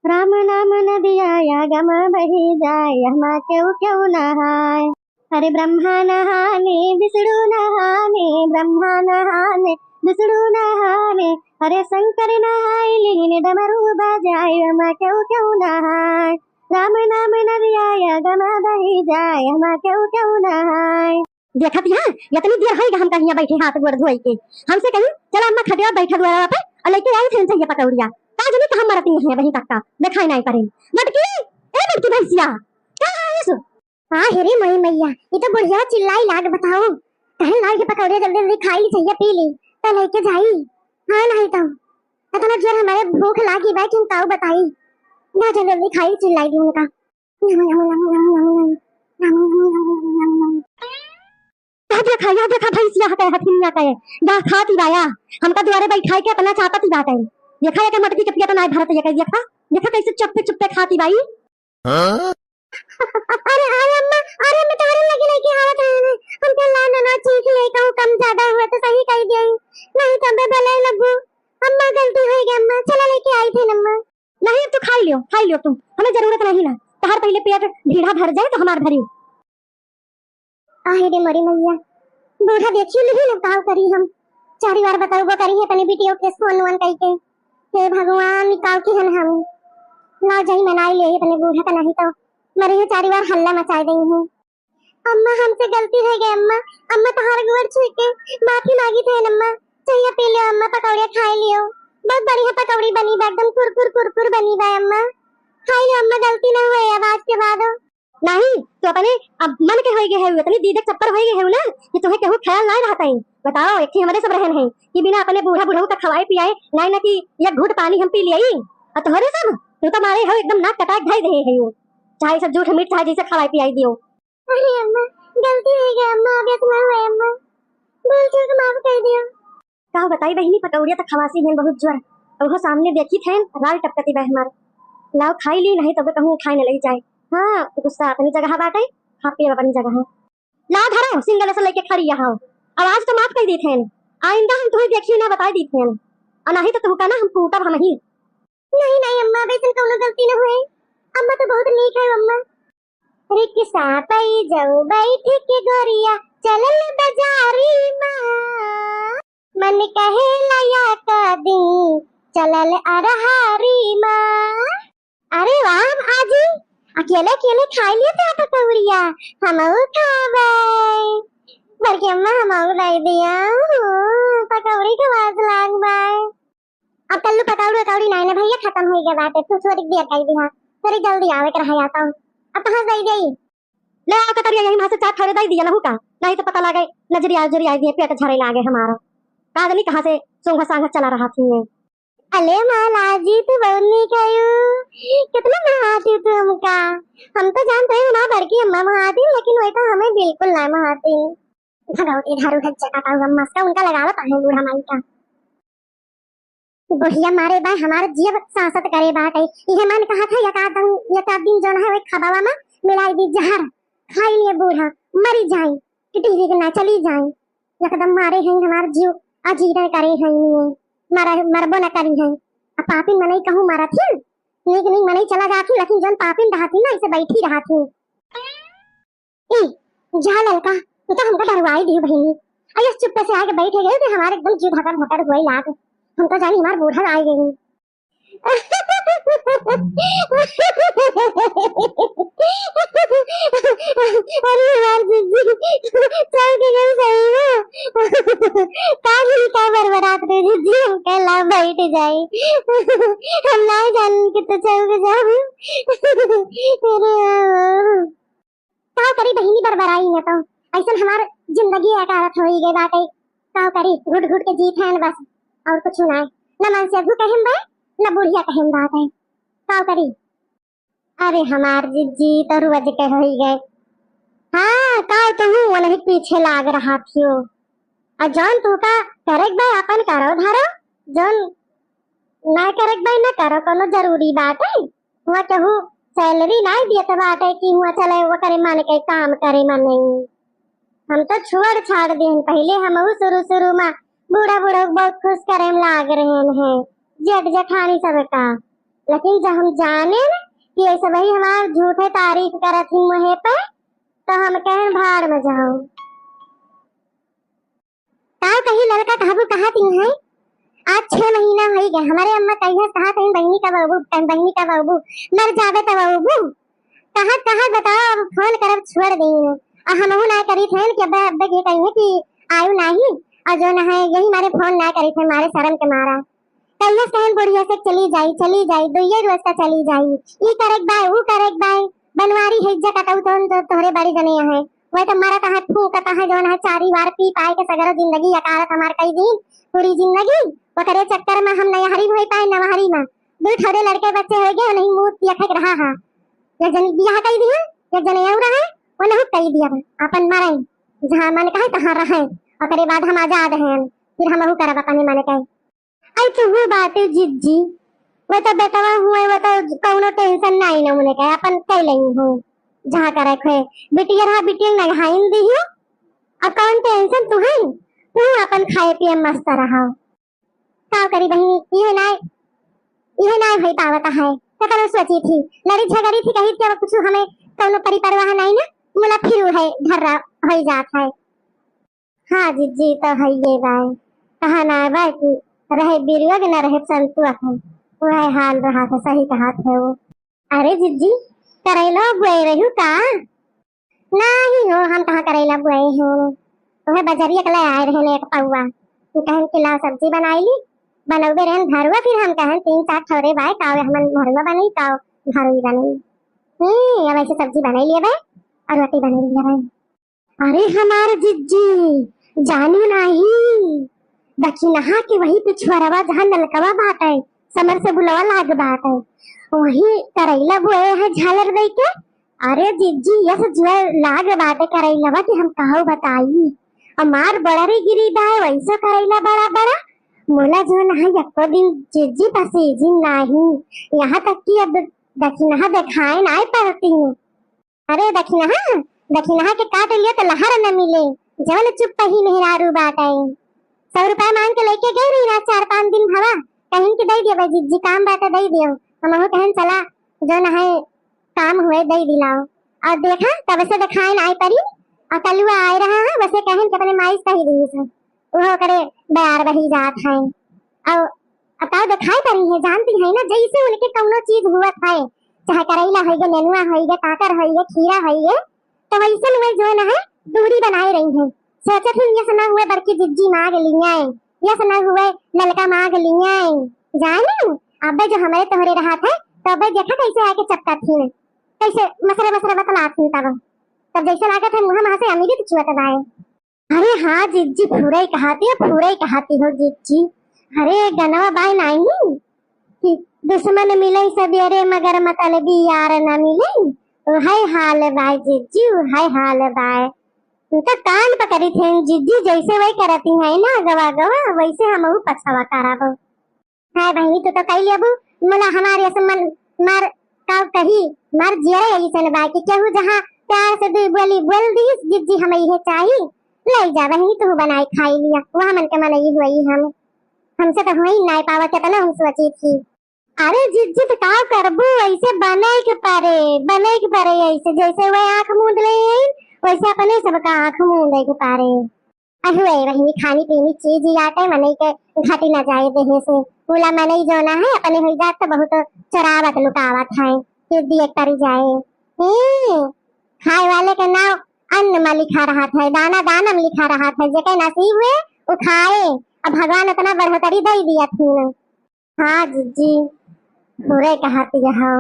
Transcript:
राम नाम नदिया या गम बही जाय हम क्यों क्यों नहाय। हरे ब्रह्मा नहाने विष्णु नहाने, ब्रह्मा नहाने विष्णु नहाने, हरे शंकर नहाय लीन डमरू बजाय हम क्यों क्यों नहाय। राम नाम नदिया या गम बही जाय हम क्यों क्यों नहाय। देखा तिया इतनी देर है हम कहीं बैठे हाथ गोड़ धोई के, हमसे कहीं चला अम्मा खटिया बैठा दुआरा पे और लेके आई थे ये पकौड़िया का जनी कहां मरती है वही तक का दिखाई नहीं करे। मटकी ए मटकी भैंसिया क्या है इस। हां हेरे मई मैया ये तो बुढ़िया चिल्लाई लाग बताओ कहीं लाग के पकौड़े जल्दी जल्दी खाई ली चाहिए पी ली तो लेके जाई। हां नहीं तो इतना जोर हमारे भूख लागी बैठी ताऊ बताई ना जल्दी जल्दी खाई चिल्लाई दी उनका। या देखा भैंसिया हटे हथिनिया कहे गा खाती बाया हमका द्वारे बैठाई के अपना चापती बात है। देखा है कि मटकी के पिया तो नहीं भरत है देखा देखा कैसे चुप्पे चुप्पे खाती बाई। अरे अरे अम्मा अरे मैं तुम्हारे लगी नहीं की हालत है हम तो लाना ना चीख ले कहूं कम ज्यादा हुआ तो सही कह दिया नहीं तो मैं भले लगू। अम्मा गलती हो गई अम्मा चला लेके आई थी अम्मा। नहीं तो खाई लियो तुम हमें जरूरत नहीं ना तहार पहले पेट ढीढ़ा भर जाए तो हमार भरी। आहे रे मरी मैया बूढ़ा देखियो नहीं ना काव करी हम चारी बार बताओ वो करी है अपने बेटियों के फोन वन कही के हे भगवान काव की हन हम ना जाई मनाई ले अपने बूढ़ा का नहीं तो मरे ये चारी बार हल्ला मचा गई है। अम्मा हमसे गलती हो गई अम्मा अम्मा तहार गोड़ छू के माफी मांगी थे अम्मा चाहिए पी लियो अम्मा पकौड़े खाए लियो बहुत बढ़िया पकौड़ी बनी बा एकदम कुरकुर बनी बा अम्मा खाई लियो अम्मा गलती ना हुए अब आज के बाद नहीं तो अपने अब मन के होई गए है इतनी दीदक चप्पर होई गए है ना कि तुम्हें केहू ख्याल नहीं रहता है। बताओ एक ही हमारे सब रहन है कि बिना अपने बूढ़ा बुढ़ऊ का खवाए पियाए नहीं ना कि एक घूट पानी हम पी लियई और तोहरे सब तू तो मारे हो एकदम नाक कटाक धाई दे है चाहे सब झूठ मीठ चाहे जैसे खवाए पियाई दियो। अरे अम्मा गलती हो गई अम्मा अब इतना हुआ अम्मा भूल चूक माफ कर दियो। का बताई बहनी पकौड़िया तो खवासी है बहुत जोर और वो सामने देखी थे राल टपकती बह हमार लाओ खाई ली नहीं तब कहूं खाई न लगी जाए। हाँ गुस्सा अपनी जगह बाटे खा पी अपनी जगह ला धरो सिंगल से लेके खड़ी यहाँ आवाज तो माफ कर दी थे आइंदा हम तुम्हें देखिए ना बता दी थे और नहीं तो तू कहना हम फूटा हम नहीं अम्मा वैसे कोनो गलती न हुई अम्मा तो बहुत नीक है अम्मा। रिक्शा पई जाओ बैठ के गोरिया चलल बाजारी मां मन कहे लाया का दिन चलल अरहारी मां। अरे वाह आजी अकेले अकेले खाई लिए थे पकौड़िया हम खावे बल्कि अम्मा हम लाई दिया पकौड़ी के वास लाग बाय अब कल्लू पकौड़ी नहीं ना भैया खत्म हो गया बात तू थोड़ी देर कही दिया थोड़ी जल्दी आवे कर रहा आता हूं अब कहां गई ले आओ कतरिया यही वहां से चाट खड़े दई दिया ना का नहीं तो पता लगे नजरिया दिए पेट झरे लागे हमारा कादली कहां से सोंगा सांगा चला रहा थी। अले मालाजी तू बहुत नहीं कयू कितना महाती तू हमका हम तो जानते हैं ना बड़की अम्मा महाती लेकिन वही तो हमें बिल्कुल ना महाती भगवती धारू है चकाता हुआ मस्का उनका लगा लो पानी बूढ़ा माई का बुढ़िया मारे बाय हमारे जीव सांसत करे बात है ये मन कहा था एक दिन जो है वही खबावा में मिलाई दी जहर खाई लिए बूढ़ा मरी जाए टिटी के ना चली जाए एकदम मारे हैं हमारे जीव अजीरा करे हैं मारा मरबो न करी है अब पापिन मने कहूं मारा थी नीक नीक मने चला जाती लेकिन जन पापिन रहाती ना इसे बैठी रहाती ए जा ललका तू तो हमको डरवाई दी बहनी अरे चुप से आके बैठे गए तो हमारे एकदम जीव धड़कन भटक हुई लाग हम तो जानी हमार बूढ़ा आई गई। अरे यार दीदी चल के गई सही ना कागली का बरबरात रे दीदी हम कहला बैठ जाए हम ना जान के तो चल के जाओ अरे का करी बहनी बरबराई ना तो ऐसा हमार जिंदगी एकारत होई गई बात है का करी घुट घुट के जीत है बस और कुछ ना ना मन से अधू कहें बा ना बुढ़िया कहें बात है का करी। अरे हमार जी तो रुज के हो ही गए हाँ का तो हूँ वो नहीं पीछे लाग रहा थियो और जौन तू का करेक भाई अपन करो धारो जौन ना करेक भाई ना करो कोनो जरूरी बात है हुआ कहूँ सैलरी ना दिए तो बात है कि हुआ चले वो करे मन के काम करे मन नहीं हम तो छोड़ छाड़ दें पहले हम शुरू में बूढ़ा बहुत खुश करे लाग रहे हैं जेठ जेठानी सब का लेकिन जब हम जाने न कि ऐसे भाई हमार झूठे तारीफ करत ही मुहे पे, तो हम कहें भाड़ में जाओ। ताऊ कहीं लड़का कहबू कहती है, आज 6 महीना हो गए हमारे अम्मा कहिए कहा कहीं बहनी का बहू मर जावे तब बहू कहा बताओ, अब फोन करब छोड़ देंगे और हम ना करी थे कि अब अब ये कहिए कि आयु नहीं, और जो न है यही मारे फोन ना करी थे मारे शर्म के मारा। कहिए कहन बुढ़िया से चली जाई दुइये रोज का चली जाई, ई करेक बाय ऊ करेक बाय, बनवारी हिज्जा कटऊ तो तोहरे बड़ी जने है वह तो मारा कहा फूक कहा जो न चारी बार पी पाए के सगर जिंदगी अकारत हमार कई दिन पूरी जिंदगी ओकरे चक्कर में हम नहरी हो पाए नवहरी में दो थोड़े लड़के बच्चे हो गए नहीं मुंह यखक रहा है, एक जन बियाह कई दिया एक जन और रहा वो नहीं कई दिया अपन मारे जहां मन कहे तहां रहे ओकरे बाद हम आजाद हैं, फिर हम हु करब अपन मन कहे। आई तो वो बात है जिज्जी, वो तो बेटवा हुए वो तो कोनो टेंशन नहीं न मुने कहे अपन कई लई हूं जहां करे खे बिटिया रहा बिटिया नहीं हाइन दी है, अब कौन टेंशन तू है तू अपन खाए पिए मस्त रहा का करी बहनी ये ना भाई पावता है तो कल सोची थी लड़ी झगड़ी थी कही कि कुछ हमें कोनो परिपरवाह नहीं ना मुला फिर है धर्रा हो जात है। हाँ जी तो है ये बाय कहा ना बाय कि रहे बिरयोग न रहे संतुआ है वह हाल रहा था सही कहा थे वो। अरे जिज्जी करेला बुआई रहू का नहीं हो हम कहाँ करेला बुआई हो वह बजरिया के लिए आए रहे एक पौवा तू कहन के ला सब्जी बनाई ली बनौबे रहन भरुआ फिर हम कहन 3-4 ठोरे भाई कावे हमन भरुआ बनाई काव भरुई बनाई अब ऐसे सब्जी बनाई लिए भाई और रोटी बनाई लिए भाई। अरे हमारे जिज्जी जानू नहीं दखी नहा के वही पिछुआरवा जहाँ नलकवा बात है समर से बुलवा लाग बात है वही करेला बुए है झालर दे के। अरे जिज्जी यस जुआ लाग बात है करेला कि हम कहो बताई हमार बड़ा रे गिरी दाए वैसा करेला बड़ा बड़ा मोला जो ना यको दिन जिज्जी पसीजी नहीं यहाँ तक कि अब दखिनहा दिखाए ना पाती हूँ। अरे दखिनहा के काट लिया तो लहर न मिले जवन चुप ही मेहरारू बात आई 100 रुपया मांग के लेके गई रही ना 4-5 दिन भवा कहीं के दे दियो जिज्जी काम बात दे दियो हम हो कहन चला जो ना है काम हुए दे दिलाओ और देखा तब से दिखाए ना परी और कलुआ आए रहा है वैसे कहन के अपने माई सही दी से वो करे बार बही जात है और अताव दिखाई परी है जानती है ना जैसे उनके कौनो चीज हुआ है चाहे करेला होइगे नेनुआ होइगे काकर होइगे खीरा होइगे तो वैसे में जो ना है दूरी बनाए रही है सोचा फिर ये सुना हुए बड़की जिज्जी मांग लिया है ये सुना हुए ललका मांग लिया है जाने अब जो हमारे तोहरे रहा था तो अब देखा कैसे आके चपका थी कैसे मसरे बतलाती तब जैसे लगा था मुंह से अमीरी छुआ दबाए। अरे हाँ जिज्जी पूरे ही कहती हो जिज्जी। अरे गनवा बाई नहीं कि दुश्मन मिले सबेरे मगर मतलबी यार न मिले हाय हाल बाय जिज्जी हाय हाल बाय तो कान पकड़ी थे जिज्जी जैसे वही करती है ना गवा वैसे हम पछवा कराबो है बहनी तो कई लेबू मला हमारे मन मार का कही मार जिया ऐसे बाकी केहू जहाँ प्यार से दो बोली बोल दी जिज्जी हमें ये चाहिए ले जा बहनी तू बनाई खाई लिया वहाँ मन के मन ही हुई हमसे तो हुई नहीं पावा के तना हम सोची थी। अरे जिज्जी तो का करबू ऐसे बनाए के पारे ऐसे जैसे वो आंख मूंद ले वैसे अपने सबका आंख मूंदे के पारे अहुए वही खानी पीनी चीज ही आटे मने के घटी न जाए देहे से पूला मने जो ना है अपने हो जात तो बहुत चरावत लुकावत है फिर दिए करी जाए खाए वाले के नाम अन्न में लिखा रहा था दाना दानम लिखा रहा था जेके नसीब हुए वो खाए अब भगवान इतना बढ़ोतरी दे दिया थी। हाँ जी पूरे कहती है।